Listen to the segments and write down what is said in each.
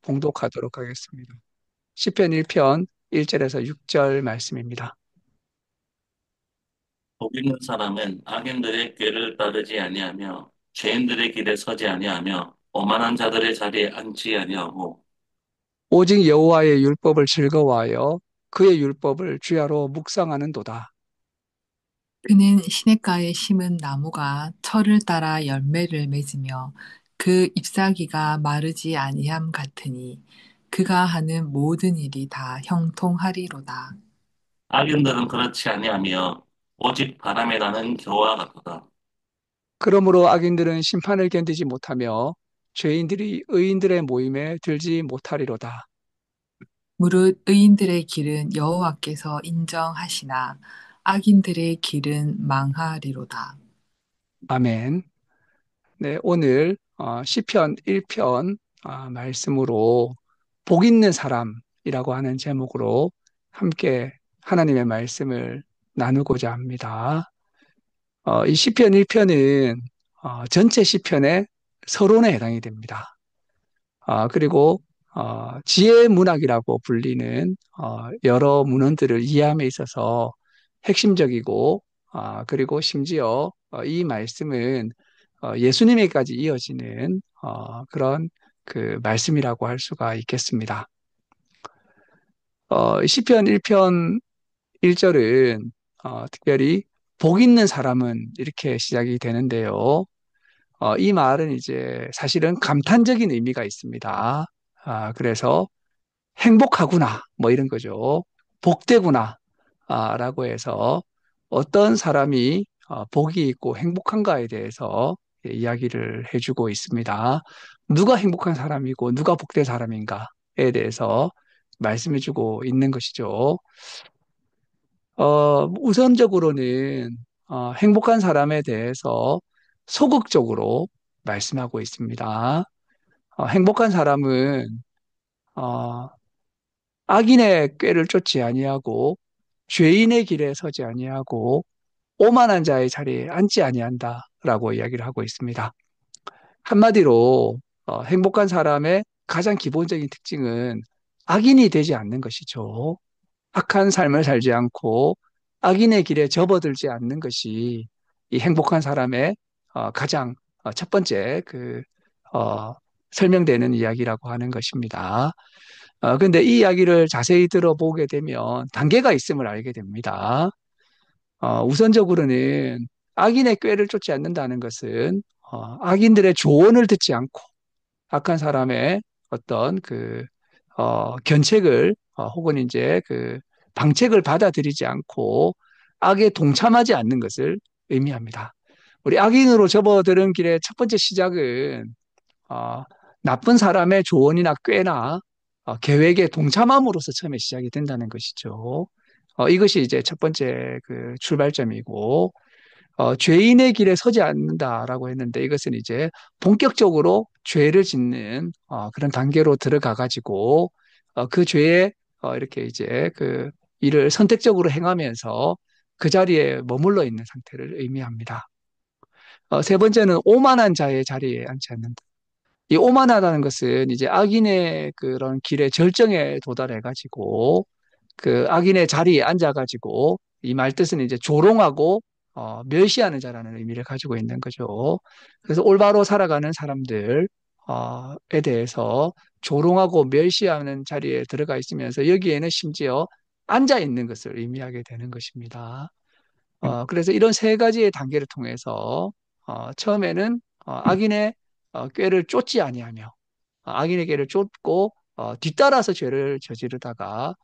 봉독하도록 하겠습니다. 시편 1편 1절에서 6절 말씀입니다. 복 있는 사람은 악인들의 꾀를 따르지 아니하며 죄인들의 길에 서지 아니하며 오만한 자들의 자리에 앉지 아니하고 오직 여호와의 율법을 즐거워하여 그의 율법을 주야로 묵상하는도다. 그는 시냇가에 심은 나무가 철을 따라 열매를 맺으며 그 잎사귀가 마르지 아니함 같으니 그가 하는 모든 일이 다 형통하리로다. 악인들은 그렇지 아니하며 오직 바람에 나는 겨와 같도다. 그러므로 악인들은 심판을 견디지 못하며 죄인들이 의인들의 모임에 들지 못하리로다. 무릇 의인들의 길은 여호와께서 인정하시나 악인들의 길은 망하리로다. 아멘. 네, 오늘 시편 1편 말씀으로 복 있는 사람이라고 하는 제목으로 함께 하나님의 말씀을 나누고자 합니다. 이 시편 1편은 전체 시편의 서론에 해당이 됩니다. 그리고 지혜 문학이라고 불리는 여러 문헌들을 이해함에 있어서 핵심적이고 그리고 심지어 이 말씀은 예수님에까지 이어지는 그런 그 말씀이라고 할 수가 있겠습니다. 시편 1편 1절은 특별히 복 있는 사람은 이렇게 시작이 되는데요. 이 말은 이제 사실은 감탄적인 의미가 있습니다. 그래서 행복하구나, 뭐 이런 거죠. 복되구나, 라고 해서 어떤 사람이 복이 있고 행복한가에 대해서 이야기를 해주고 있습니다. 누가 행복한 사람이고 누가 복된 사람인가에 대해서 말씀해주고 있는 것이죠. 우선적으로는 행복한 사람에 대해서 소극적으로 말씀하고 있습니다. 행복한 사람은 어, 악인의 꾀를 쫓지 아니하고 죄인의 길에 서지 아니하고 오만한 자의 자리에 앉지 아니한다라고 이야기를 하고 있습니다. 한마디로 행복한 사람의 가장 기본적인 특징은 악인이 되지 않는 것이죠. 악한 삶을 살지 않고 악인의 길에 접어들지 않는 것이 이 행복한 사람의 가장 첫 번째 어, 설명되는 이야기라고 하는 것입니다. 근데 이 이야기를 자세히 들어보게 되면 단계가 있음을 알게 됩니다. 우선적으로는 악인의 꾀를 쫓지 않는다는 것은 악인들의 조언을 듣지 않고 악한 사람의 어떤 견책을 혹은 이제 방책을 받아들이지 않고 악에 동참하지 않는 것을 의미합니다. 우리 악인으로 접어드는 길의 첫 번째 시작은 어, 나쁜 사람의 조언이나 꾀나 계획에 동참함으로써 처음에 시작이 된다는 것이죠. 이것이 이제 첫 번째 출발점이고 죄인의 길에 서지 않는다라고 했는데 이것은 이제 본격적으로 죄를 짓는 그런 단계로 들어가 가지고 그 죄에 이렇게 이제 일을 선택적으로 행하면서 그 자리에 머물러 있는 상태를 의미합니다. 세 번째는 오만한 자의 자리에 앉지 않는다. 이 오만하다는 것은 이제 악인의 그런 길의 절정에 도달해 가지고 그 악인의 자리에 앉아가지고 이 말 뜻은 이제 조롱하고 멸시하는 자라는 의미를 가지고 있는 거죠. 그래서 올바로 살아가는 사람들에 대해서 조롱하고 멸시하는 자리에 들어가 있으면서 여기에는 심지어 앉아 있는 것을 의미하게 되는 것입니다. 그래서 이런 세 가지의 단계를 통해서 처음에는 악인의 꾀를 쫓지 아니하며 악인의 꾀를 쫓고 뒤따라서 죄를 저지르다가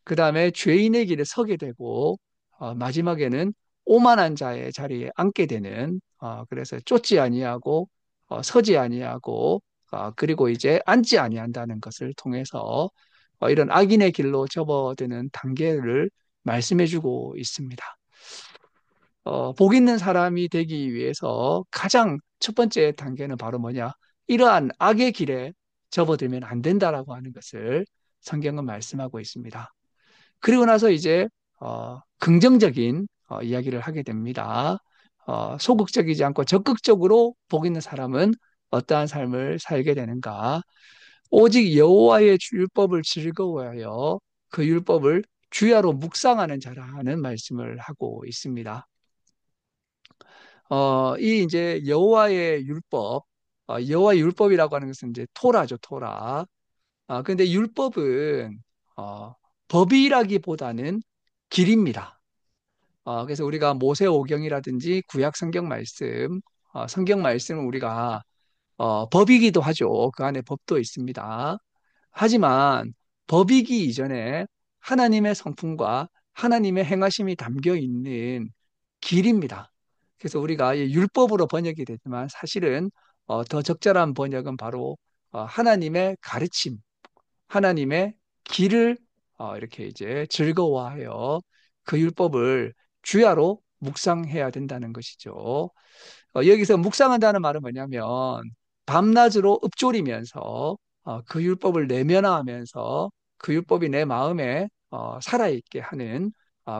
그 다음에 죄인의 길에 서게 되고 마지막에는 오만한 자의 자리에 앉게 되는 그래서 쫓지 아니하고 서지 아니하고 그리고 이제 앉지 아니한다는 것을 통해서 이런 악인의 길로 접어드는 단계를 말씀해주고 있습니다. 복 있는 사람이 되기 위해서 가장 첫 번째 단계는 바로 뭐냐? 이러한 악의 길에 접어들면 안 된다라고 하는 것을 성경은 말씀하고 있습니다. 그리고 나서 이제 긍정적인 이야기를 하게 됩니다. 소극적이지 않고 적극적으로 복 있는 사람은 어떠한 삶을 살게 되는가? 오직 여호와의 율법을 즐거워하여 그 율법을 주야로 묵상하는 자라는 말씀을 하고 있습니다. 이 이제 여호와의 율법, 여호와의 율법이라고 하는 것은 이제 토라죠, 토라. 근데 율법은 어, 법이라기보다는 길입니다. 그래서 우리가 모세오경이라든지 구약 성경 말씀, 성경 말씀은 우리가 법이기도 하죠. 그 안에 법도 있습니다. 하지만 법이기 이전에 하나님의 성품과 하나님의 행하심이 담겨 있는 길입니다. 그래서 우리가 이 율법으로 번역이 되지만 사실은 더 적절한 번역은 바로 하나님의 가르침, 하나님의 길을 이렇게 이제 즐거워하여 그 율법을 주야로 묵상해야 된다는 것이죠. 여기서 묵상한다는 말은 뭐냐면 밤낮으로 읊조리면서 그 율법을 내면화하면서 그 율법이 내 마음에 살아있게 하는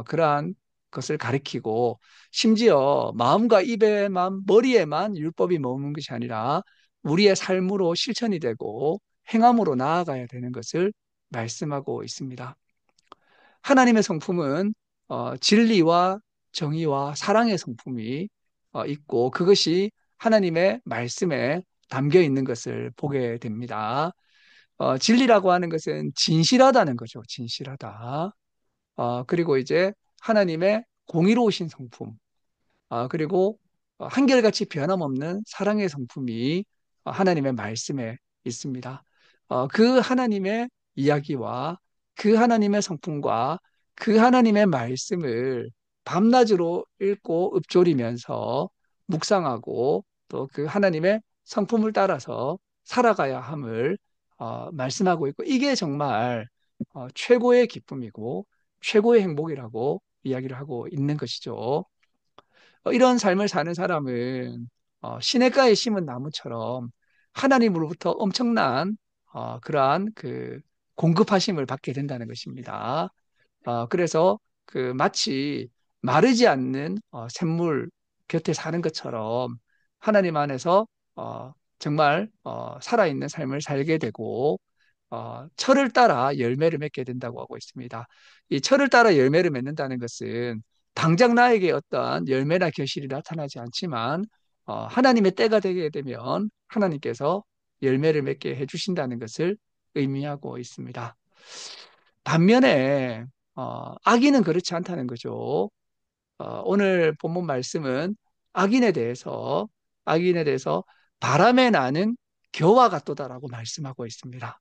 그러한 것을 가리키고 심지어 마음과 입에만 머리에만 율법이 머무는 것이 아니라 우리의 삶으로 실천이 되고 행함으로 나아가야 되는 것을 말씀하고 있습니다. 하나님의 성품은 진리와 정의와 사랑의 성품이 있고 그것이 하나님의 말씀에 담겨 있는 것을 보게 됩니다. 진리라고 하는 것은 진실하다는 거죠. 진실하다. 그리고 이제 하나님의 공의로우신 성품, 그리고 한결같이 변함없는 사랑의 성품이 하나님의 말씀에 있습니다. 그 하나님의 이야기와 그 하나님의 성품과 그 하나님의 말씀을 밤낮으로 읽고 읊조리면서 묵상하고 또 그 하나님의 성품을 따라서 살아가야 함을 말씀하고 있고 이게 정말 최고의 기쁨이고 최고의 행복이라고 이야기를 하고 있는 것이죠. 이런 삶을 사는 사람은 시냇가에 심은 나무처럼 하나님으로부터 엄청난 그러한 그 공급하심을 받게 된다는 것입니다. 그래서 그 마치 마르지 않는 샘물 곁에 사는 것처럼 하나님 안에서 정말 살아있는 삶을 살게 되고 철을 따라 열매를 맺게 된다고 하고 있습니다. 이 철을 따라 열매를 맺는다는 것은 당장 나에게 어떠한 열매나 결실이 나타나지 않지만 하나님의 때가 되게 되면 하나님께서 열매를 맺게 해주신다는 것을 의미하고 있습니다. 반면에 악인은 그렇지 않다는 거죠. 오늘 본문 말씀은 악인에 대해서 바람에 나는 겨와 같도다라고 말씀하고 있습니다.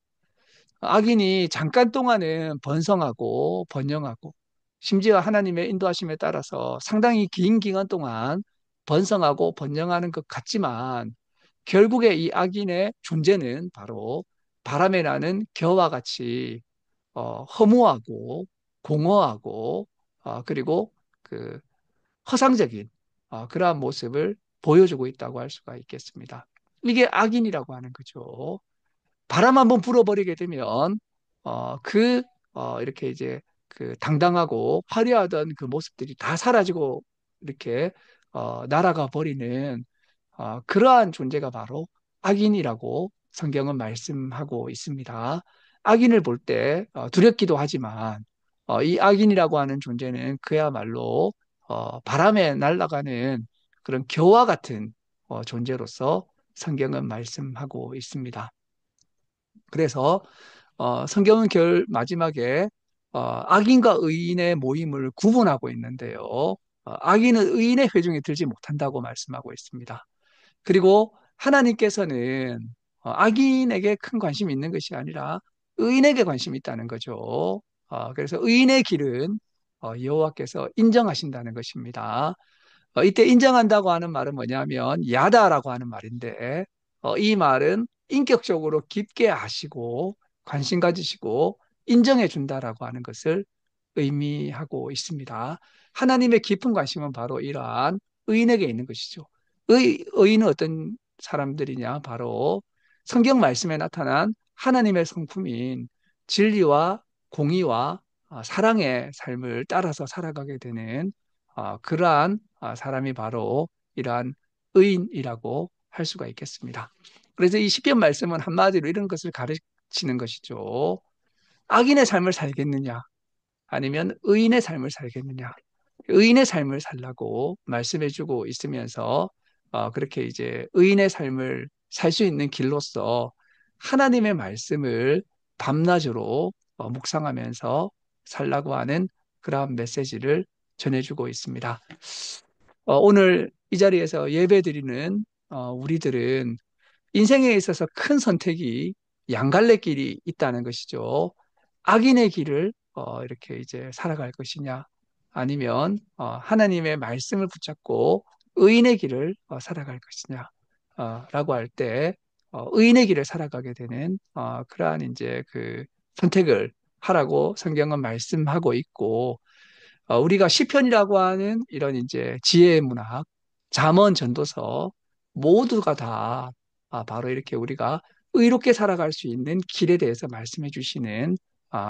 악인이 잠깐 동안은 번성하고 번영하고 심지어 하나님의 인도하심에 따라서 상당히 긴 기간 동안 번성하고 번영하는 것 같지만 결국에 이 악인의 존재는 바로 바람에 나는 겨와 같이 허무하고 공허하고 그리고 그 허상적인 그러한 모습을 보여주고 있다고 할 수가 있겠습니다. 이게 악인이라고 하는 거죠. 바람 한번 불어버리게 되면 이렇게 이제 그 당당하고 화려하던 그 모습들이 다 사라지고 이렇게 날아가 버리는 그러한 존재가 바로 악인이라고 성경은 말씀하고 있습니다. 악인을 볼 때 두렵기도 하지만 이 악인이라고 하는 존재는 그야말로 바람에 날아가는 그런 겨와 같은 존재로서 성경은 말씀하고 있습니다. 그래서 성경은 마지막에 악인과 의인의 모임을 구분하고 있는데요. 악인은 의인의 회중에 들지 못한다고 말씀하고 있습니다. 그리고 하나님께서는 악인에게 큰 관심이 있는 것이 아니라 의인에게 관심이 있다는 거죠. 그래서 의인의 길은 여호와께서 인정하신다는 것입니다. 이때 인정한다고 하는 말은 뭐냐면 야다라고 하는 말인데 이 말은 인격적으로 깊게 아시고 관심 가지시고 인정해 준다라고 하는 것을 의미하고 있습니다. 하나님의 깊은 관심은 바로 이러한 의인에게 있는 것이죠. 의인은 어떤 사람들이냐? 바로 성경 말씀에 나타난 하나님의 성품인 진리와 공의와 사랑의 삶을 따라서 살아가게 되는 그러한 사람이 바로 이러한 의인이라고 할 수가 있겠습니다. 그래서 이 시편 말씀은 한마디로 이런 것을 부딪히는 것이죠. 악인의 삶을 살겠느냐, 아니면 의인의 삶을 살겠느냐. 의인의 삶을 살라고 말씀해주고 있으면서 그렇게 이제 의인의 삶을 살 수 있는 길로서 하나님의 말씀을 밤낮으로 묵상하면서 살라고 하는 그러한 메시지를 전해주고 있습니다. 오늘 이 자리에서 예배드리는 우리들은 인생에 있어서 큰 선택이 양갈래 길이 있다는 것이죠. 악인의 길을 이렇게 이제 살아갈 것이냐, 아니면 하나님의 말씀을 붙잡고 의인의 길을 살아갈 것이냐, 라고 할 때 의인의 길을 살아가게 되는 그러한 이제 그 선택을 하라고 성경은 말씀하고 있고, 우리가 시편이라고 하는 이런 이제 지혜의 문학, 잠언, 전도서 모두가 다 바로 이렇게 우리가 의롭게 살아갈 수 있는 길에 대해서 말씀해 주시는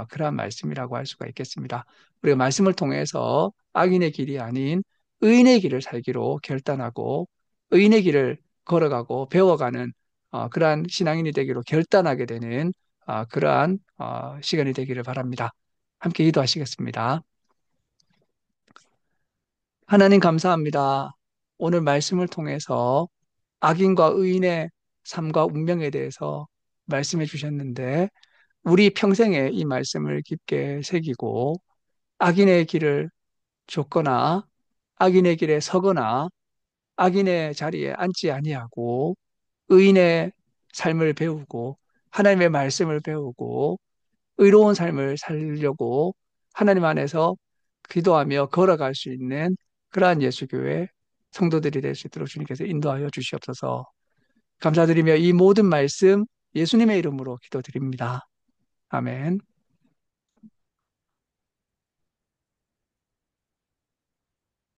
그러한 말씀이라고 할 수가 있겠습니다. 우리가 말씀을 통해서 악인의 길이 아닌 의인의 길을 살기로 결단하고 의인의 길을 걸어가고 배워가는 그러한 신앙인이 되기로 결단하게 되는 그러한 시간이 되기를 바랍니다. 함께 기도하시겠습니다. 하나님 감사합니다. 오늘 말씀을 통해서 악인과 의인의 삶과 운명에 대해서 말씀해 주셨는데 우리 평생에 이 말씀을 깊게 새기고 악인의 길을 줬거나 악인의 길에 서거나 악인의 자리에 앉지 아니하고 의인의 삶을 배우고 하나님의 말씀을 배우고 의로운 삶을 살려고 하나님 안에서 기도하며 걸어갈 수 있는 그러한 예수교회 성도들이 될 수 있도록 주님께서 인도하여 주시옵소서. 감사드리며 이 모든 말씀 예수님의 이름으로 기도드립니다. 아멘.